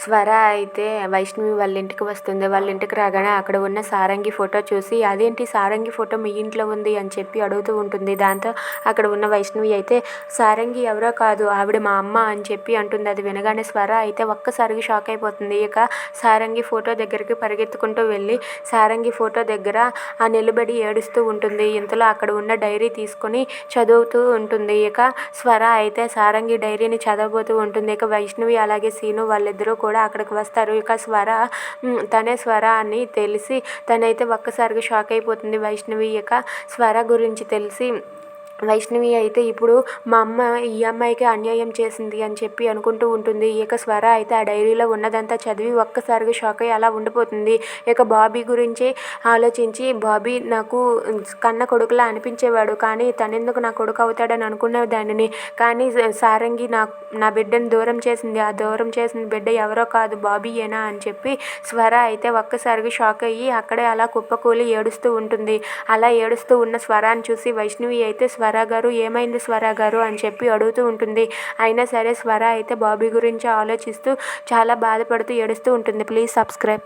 స్వర అయితే వైష్ణవి వాళ్ళ ఇంటికి వస్తుంది. వాళ్ళ ఇంటికి రాగానే అక్కడ ఉన్న సారంగి ఫోటో చూసి అదేంటి సారంగి ఫోటో మీ ఇంట్లో ఉంది అని చెప్పి అడుగుతూ ఉంటుంది. దాంతో అక్కడ ఉన్న వైష్ణవి అయితే సారంగి ఎవరో కాదు ఆవిడ మా అమ్మ అని చెప్పి అంటుంది. అది వినగానే స్వర అయితే ఒక్కసారిగా షాక్ అయిపోతుంది. ఇక సారంగి ఫోటో దగ్గరికి పరిగెత్తుకుంటూ వెళ్ళి సారంగి ఫోటో దగ్గర నిలబడి ఏడుస్తూ ఉంటుంది. ఇంతలో అక్కడ ఉన్న డైరీ తీసుకొని చదువుతూ ఉంటుంది. ఇక స్వర అయితే సారంగి డైరీని చదవబోతూ ఉంటుంది. ఇక వైష్ణవి అలాగే సీను వాళ్ళిద్దరూ కూడా అక్కడికి వస్తారు. ఇక తనే స్వర అని తెలిసి తనైతే ఒక్కసారిగా షాక్ అయిపోతుంది వైష్ణవి. ఇక స్వర గురించి తెలిసి వైష్ణవి అయితే ఇప్పుడు మా అమ్మ ఈ అమ్మాయికి అన్యాయం చేసింది అని చెప్పి అనుకుంటూ ఉంటుంది. ఇక స్వర అయితే ఆ డైరీలో ఉన్నదంతా చదివి ఒక్కసారిగా షాక్ అయ్యి అలా ఉండిపోతుంది. ఇక బాబీ గురించి ఆలోచించి బాబీ నాకు కన్న కొడుకులా అనిపించేవాడు, కానీ తనెందుకు నా కొడుకు అవుతాడని అనుకునే దానిని, కానీ సారంగి నా బిడ్డను దూరం చేసింది. ఆ దూరం చేసిన బిడ్డ ఎవరో కాదు బాబీయేనా అని చెప్పి స్వర అయితే ఒక్కసారిగా షాక్ అయ్యి అక్కడే అలా కుప్పకూలి ఏడుస్తూ ఉంటుంది. అలా ఏడుస్తూ ఉన్న స్వరాన్ని చూసి వైష్ణవి అయితే స్వర గారు ఏమైంది స్వర గారు అని చెప్పి అడుగుతూ ఉంటుంది. అయినా సరే స్వర అయితే బాబీ గురించి ఆలోచిస్తూ చాలా బాధపడుతూ ఏడుస్తూ ఉంటుంది. Please subscribe.